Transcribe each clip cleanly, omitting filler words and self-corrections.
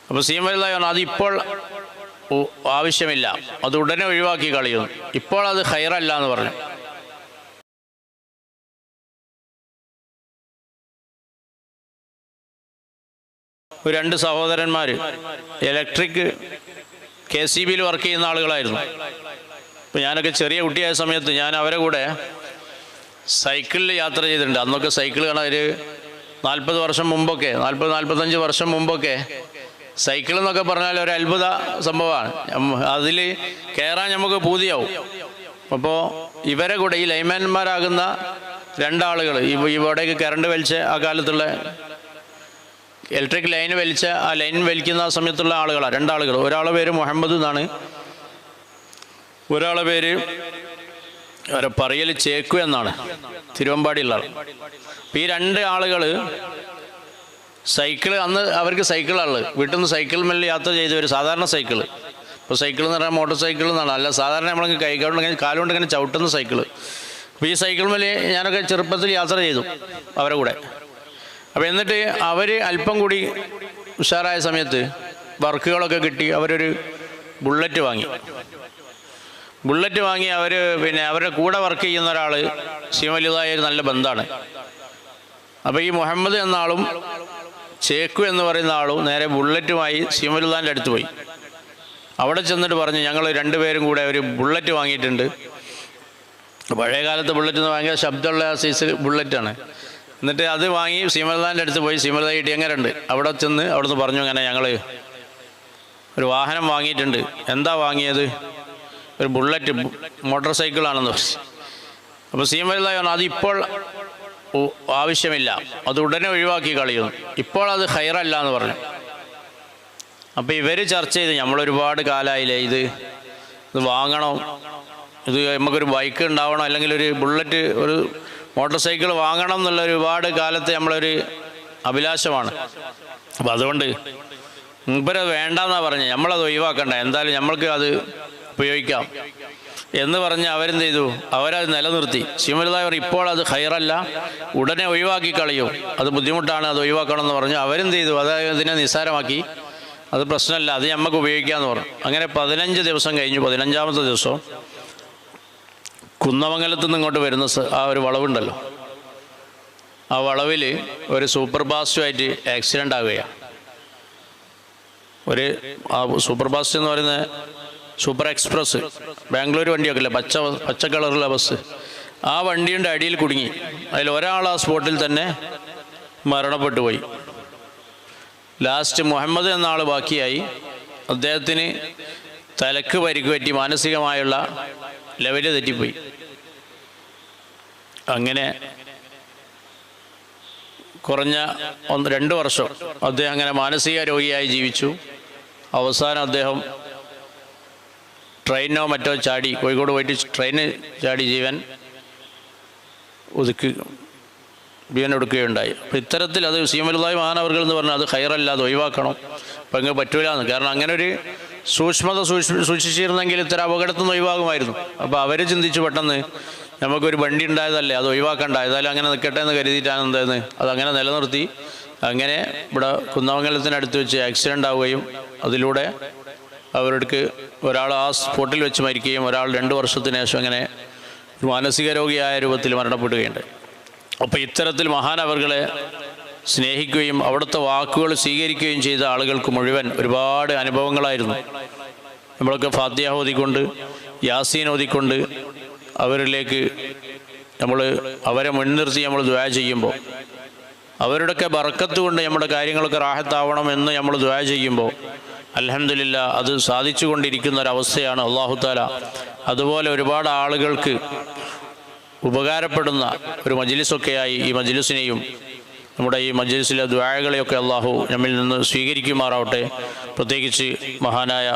അപ്പോൾ സീമല്ലാഹി പറഞ്ഞു അതിപ്പോൾ ആവശ്യമില്ല, അത് ഉടനെ ഒഴിവാക്കി കളയുന്നു, ഇപ്പോൾ അത് ഖൈറല്ല എന്ന് പറഞ്ഞു. രണ്ട് സഹോദരന്മാർ ഇലക്ട്രിക് KCBയിൽ വർക്ക് ചെയ്യുന്ന ആളുകളായിരുന്നു. അപ്പോൾ ഞാനൊക്കെ ചെറിയ കുട്ടിയായ സമയത്ത് ഞാൻ അവരെ കൂടെ സൈക്കിളിൽ യാത്ര ചെയ്തിട്ടുണ്ട്. അന്നൊക്കെ സൈക്കിൾ കാണാൻ ഒരു 40 വർഷം മുമ്പൊക്കെ, 40-45 വർഷം മുമ്പൊക്കെ സൈക്കിൾ എന്നൊക്കെ പറഞ്ഞാൽ ഒരു അത്ഭുത സംഭവമാണ്. അതിൽ കയറാൻ നമുക്ക് പൂതിയാവും. അപ്പോൾ ഇവരെ കൂടെ ഈ ലൈൻമാൻമാരാകുന്ന രണ്ടാളുകൾ ഇവിടേക്ക് കറണ്ട് വലിച്ച ആ കാലത്തുള്ള ഇലക്ട്രിക് ലൈൻ വലിച്ച ആ ലൈൻ വലിക്കുന്ന ആ സമയത്തുള്ള ആളുകളാണ്, രണ്ടാളുകൾ. ഒരാളുടെ പേര് മുഹമ്മദ് എന്നാണ്, ഒരാളുടെ പേര് പറയൽ ചേക്കു എന്നാണ്, തിരുവമ്പാടിയുള്ള ആൾ. അപ്പോൾ ഈ രണ്ട് ആളുകൾ സൈക്കിള്, അന്ന് അവർക്ക് സൈക്കിളാണ്, വീട്ടിൽ നിന്ന് സൈക്കിൾ മേലെ യാത്ര ചെയ്തവർ, സാധാരണ സൈക്കിള്. ഇപ്പോൾ സൈക്കിൾ എന്ന് പറഞ്ഞാൽ മോട്ടോർ സൈക്കിൾ എന്നാണ്, അല്ല സാധാരണ നമ്മൾ കാലുകൊണ്ട് ഇങ്ങനെ ചവിട്ടുന്ന സൈക്കിള്. അപ്പോൾ ഈ സൈക്കിൾ മേലെ ഞാനൊക്കെ ചെറുപ്പത്തിൽ യാത്ര ചെയ്തു അവരെ കൂടെ. അപ്പോൾ എന്നിട്ട് അവർ അല്പം കൂടി ഉഷാറായ സമയത്ത് വർക്കുകളൊക്കെ കിട്ടി അവരൊരു ബുള്ളറ്റ് വാങ്ങി. അവർ പിന്നെ അവരുടെ കൂടെ വർക്ക് ചെയ്യുന്ന ഒരാൾ സീമലിതായ ഒരു നല്ല ബന്ധമാണ്. അപ്പോൾ ഈ മുഹമ്മദ് എന്ന ആളും ചേക്കു എന്ന് പറയുന്ന ആളും നേരെ ബുള്ളറ്റുമായി സീമലുല്ലാൻ്റെ അടുത്ത് പോയി. അവിടെ ചെന്നിട്ട് പറഞ്ഞു, ഞങ്ങൾ രണ്ടുപേരും കൂടെ ഒരു ബുള്ളറ്റ് വാങ്ങിയിട്ടുണ്ട്. പഴയ കാലത്ത് ബുള്ളറ്റ് എന്ന് ഭയങ്കര ശബ്ദമുള്ള സൈസ് ബുള്ളറ്റാണ്. എന്നിട്ട് അത് വാങ്ങി സീമലുല്ലാൻ്റെ അടുത്ത് പോയി. സീമലുല്ലാ ഇടിയങ്ങരുണ്ട്, അവിടെ ചെന്ന് അവിടുന്ന് പറഞ്ഞു, അങ്ങനെ ഞങ്ങൾ ഒരു വാഹനം വാങ്ങിയിട്ടുണ്ട്. എന്താ വാങ്ങിയത്? ഒരു ബുള്ളറ്റ് മോട്ടോർ സൈക്കിളാണെന്ന് പറഞ്ഞു. അപ്പോൾ സീമലുല്ലാ പറഞ്ഞു അതിപ്പോൾ ആവശ്യമില്ല, അത് ഉടനെ ഒഴിവാക്കി കളയുന്നു, ഇപ്പോൾ അത് ഖൈറല്ല എന്ന് പറഞ്ഞു. അപ്പോൾ ഇവർ ചർച്ച ചെയ്ത്, നമ്മളൊരുപാട് കാലമായില്ലേ ഇത് വാങ്ങണം, ഇത് നമുക്കൊരു ബൈക്ക് ഉണ്ടാവണം, അല്ലെങ്കിൽ ഒരു ബുള്ളറ്റ്, ഒരു മോട്ടോർ സൈക്കിൾ വാങ്ങണം എന്നുള്ള ഒരുപാട് കാലത്തെ നമ്മളൊരു അഭിലാഷമാണ്. അപ്പം അതുകൊണ്ട് മുമ്പരത് വേണ്ടെന്നാണ് പറഞ്ഞത്, നമ്മളത് ഒഴിവാക്കണ്ട, എന്തായാലും നമ്മൾക്ക് അത് ഉപയോഗിക്കാം എന്ന് പറഞ്ഞ് അവരെന്ത് ചെയ്തു, അവരത് നിലനിർത്തി. സീമലുല്ലാഹി പറഞ്ഞു ഇപ്പോൾ അത് ഖൈറല്ല, ഉടനെ ഒഴിവാക്കി കളയും, അത് ബുദ്ധിമുട്ടാണ്, അത് ഒഴിവാക്കണം എന്ന് പറഞ്ഞു. അവരെന്ത് ചെയ്തു, അതായത് ഇതിനെ നിസ്സാരമാക്കി, അത് പ്രശ്നമല്ല, അത് നമുക്ക് ഉപയോഗിക്കാമെന്ന് പറഞ്ഞു. അങ്ങനെ 15 ദിവസം കഴിഞ്ഞു. 15ാമത്തെ ദിവസം കുന്നമംഗലത്ത് നിന്ന് ഇങ്ങോട്ട് വരുന്ന ആ ഒരു വളവുണ്ടല്ലോ, ആ വളവിൽ ഒരു സൂപ്പർ ഫാസ്റ്റുമായിട്ട് ആക്സിഡൻ്റ് ആവുകയാണ്. ആ സൂപ്പർ ഫാസ്റ്റ് എന്ന് പറയുന്ന സൂപ്പർ എക്സ്പ്രസ്, ബാംഗ്ലൂർ വണ്ടിയൊക്കെ ഇല്ല, പച്ച കളറുള്ള ബസ്, ആ വണ്ടിയുടെ അടിയിൽ കുടുങ്ങി. അതിൽ ഒരാൾ ആ സ്പോട്ടിൽ തന്നെ മരണപ്പെട്ടു പോയി. ലാസ്റ്റ് മുഹമ്മദ് എന്ന ആൾ ബാക്കിയായി. അദ്ദേഹത്തിന് തലക്ക് പരിക്ക് പറ്റി, മാനസികമായുള്ള ലെവല് തെറ്റിപ്പോയി. അങ്ങനെ കുറഞ്ഞ 2 വർഷം അദ്ദേഹം അങ്ങനെ മാനസിക രോഗിയായി ജീവിച്ചു. അവസാനം അദ്ദേഹം ട്രെയിനോ മറ്റോ ചാടി, കോഴിക്കോട് പോയിട്ട് ട്രെയിന് ചാടി ജീവൻ ഒടുക്കുകയുണ്ടായി. അപ്പോൾ ഇത്തരത്തിൽ അത് സീമലുല്ലാഹി മഹാനവർകൾ എന്ന് പറഞ്ഞാൽ അത് ഖൈറല്ല, അത് ഒഴിവാക്കണം, അപ്പം അങ്ങ് പറ്റൂലെന്ന്. കാരണം അങ്ങനെ ഒരു സൂക്ഷ്മത സൂക്ഷിച്ചിരുന്നെങ്കിൽ ഇത്തരം അപകടത്തിൽ നിന്ന് ഒഴിവാകുമായിരുന്നു. അപ്പോൾ അവർ ചിന്തിച്ചു, പെട്ടെന്ന് നമുക്കൊരു വണ്ടി ഉണ്ടായതല്ലേ, അത് ഒഴിവാക്കണ്ട, ഏതായാലും അങ്ങനെ നിൽക്കട്ടെ എന്ന് കരുതിയിട്ടാണ് എന്തെന്ന് അതങ്ങനെ നിലനിർത്തി. അങ്ങനെ ഇവിടെ കുന്നമംഗലത്തിനടുത്ത് വെച്ച് ആക്സിഡൻ്റ് ആവുകയും അതിലൂടെ അവർക്ക് ഒരാൾ ആ സ്പോട്ടിൽ വെച്ച് മരിക്കുകയും ഒരാൾ 2 വർഷത്തിന് ശേഷം അങ്ങനെ മാനസിക രോഗിയായ രൂപത്തിൽ മരണപ്പെടുകയുണ്ട്. അപ്പോൾ ഇത്തരത്തിൽ മഹാനവർകളെ സ്നേഹിക്കുകയും അവിടുത്തെ വാക്കുകൾ സ്വീകരിക്കുകയും ചെയ്ത ആളുകൾക്ക് മുഴുവൻ ഒരുപാട് അനുഭവങ്ങളായിരുന്നു. നമ്മളൊക്കെ ഫാത്തിഹ ഓതിക്കൊണ്ട്, യാസീൻ ഓതിക്കൊണ്ട് അവരിലേക്ക് അവരെ മുൻനിർത്തി നമ്മൾ ദുആ ചെയ്യുമ്പോൾ, അവരുടെയൊക്കെ ബർക്കത്ത് കൊണ്ട് നമ്മുടെ കാര്യങ്ങളൊക്കെ റാഹത്താവണം എന്ന് നമ്മൾ ദുആ ചെയ്യുമ്പോൾ അൽഹംദുലില്ലാ അത് സാധിച്ചു കൊണ്ടിരിക്കുന്ന ഒരവസ്ഥയാണ്. അല്ലാഹു തആല അതുപോലെ ഒരുപാട് ആളുകൾക്ക് ഉപകാരപ്പെടുന്ന ഒരു മജ്ലിസൊക്കെയായി ഈ മജ്ലിസിനെയും നമ്മുടെ ഈ മജ്ലിസിലെ ദുആകളെയൊക്കെ അല്ലാഹു നമ്മിൽ നിന്ന് സ്വീകരിക്കുമാറാവട്ടെ. പ്രത്യേകിച്ച് മഹാനായ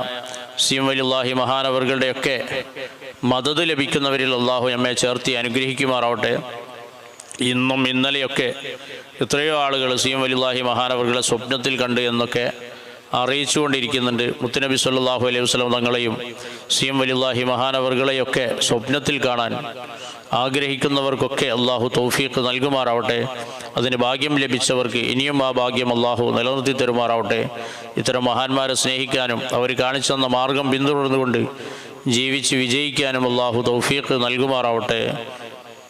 സീമലുല്ലാഹി മഹാനവർകളുടെയൊക്കെ മദദ് ലഭിക്കുന്നവരിൽ അല്ലാഹു നമ്മെ ചേർത്തി അനുഗ്രഹിക്കുമാറാവട്ടെ. ഇന്നും ഇന്നലെയൊക്കെ എത്രയോ ആളുകൾ സീമലുല്ലാഹി മഹാനവർകളെ സ്വപ്നത്തിൽ കണ്ട് എന്നൊക്കെ അറിയിച്ചുകൊണ്ടിരിക്കുന്നുണ്ട്. മുത്തുനബി സല്ലല്ലാഹു അലൈഹി വസല്ലം തങ്ങളെയും സീമലുല്ലാഹി മഹാനവർകളെയൊക്കെ സ്വപ്നത്തിൽ കാണാൻ ആഗ്രഹിക്കുന്നവർക്കൊക്കെ അള്ളാഹു തൗഫീഖ് നൽകുമാറാവട്ടെ. അതിന് ഭാഗ്യം ലഭിച്ചവർക്ക് ഇനിയും ആ ഭാഗ്യം അള്ളാഹു നിലനിർത്തി തരുമാറാവട്ടെ. ഇത്തരം മഹാന്മാരെ സ്നേഹിക്കാനും അവർ കാണിച്ചു തന്ന മാർഗം പിന്തുടർന്നുകൊണ്ട് ജീവിച്ച് വിജയിക്കാനും അള്ളാഹു തൗഫീഖ് നൽകുമാറാവട്ടെ.